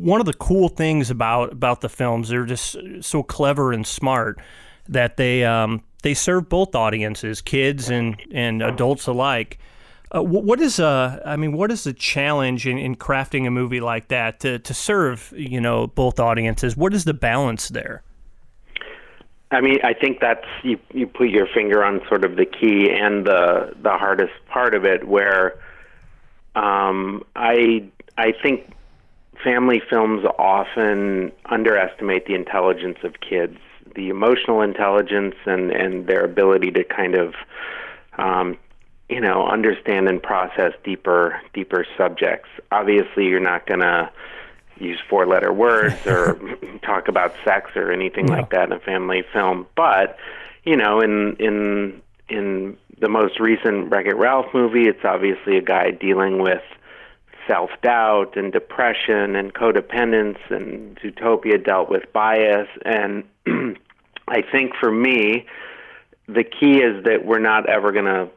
one of the cool things about the films, they're just so clever and smart that they serve both audiences, kids and adults alike. What is the challenge in crafting a movie like that to serve, both audiences? What is the balance there? I mean, I think that's you put your finger on sort of the key and the hardest part of it, where I think family films often underestimate the intelligence of kids, the emotional intelligence and their ability to kind of understand and process deeper subjects. Obviously, you're not going to use 4-letter words or talk about sex or anything like that in a family film. But, in the most recent Wreck-It Ralph movie, it's obviously a guy dealing with self-doubt and depression and codependence, and Zootopia dealt with bias. And I think for me, the key is that we're not ever going to,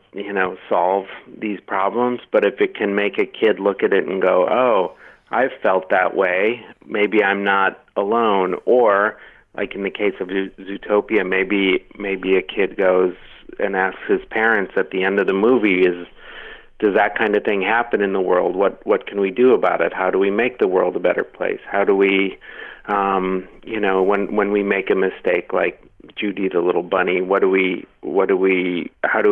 solve these problems, but if it can make a kid look at it and go, oh, I've felt that way, maybe I'm not alone. Or, like in the case of Zootopia, maybe a kid goes and asks his parents at the end of the movie, does that kind of thing happen in the world? What can we do about it? How do we make the world a better place? How do we, when we make a mistake like Judy the little bunny, how do we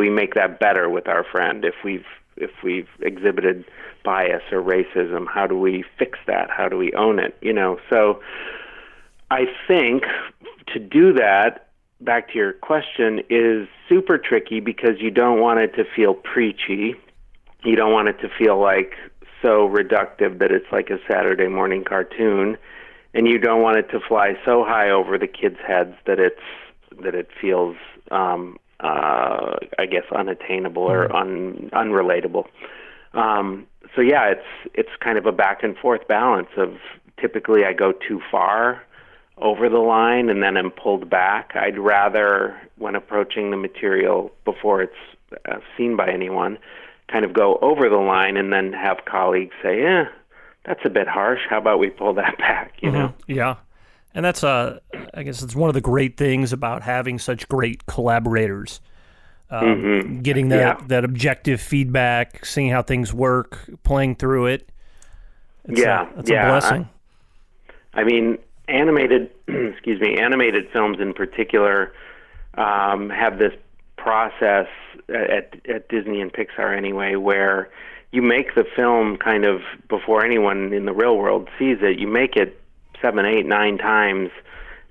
make that better with our friend? If we've exhibited bias or racism, how do we fix that? How do we own it? So I think to do that, back to your question, is super tricky because you don't want it to feel preachy. You don't want it to feel like so reductive that it's like a Saturday morning cartoon, and you don't want it to fly so high over the kids' heads that it feels, I guess, unattainable or unrelatable. So yeah, it's kind of a back and forth balance of, typically I go too far over the line and then I'm pulled back. I'd rather, when approaching the material before it's seen by anyone, kind of go over the line and then have colleagues say, that's a bit harsh. How about we pull that back, know? Yeah. And that's, I guess it's one of the great things about having such great collaborators. Getting that objective feedback, seeing how things work, playing through it. It's a blessing. I mean, animated films in particular have this process at Disney and Pixar anyway, where you make the film kind of before anyone in the real world sees it. You make it 7, 8, 9 times,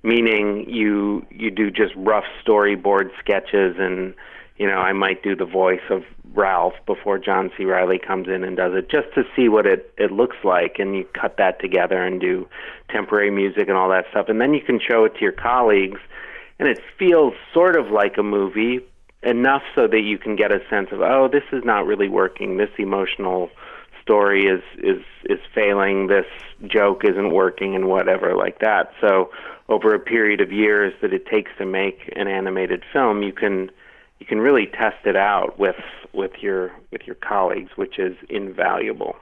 meaning you do just rough storyboard sketches, and I might do the voice of Ralph before John C. Reilly comes in and does it, just to see what it looks like, and you cut that together and do temporary music and all that stuff, and then you can show it to your colleagues, and it feels sort of like a movie, enough so that you can get a sense of, oh, this is not really working, this emotional story is failing, this joke isn't working, and whatever like that. So over a period of years that it takes to make an animated film, you can really test it out with your colleagues, which is invaluable.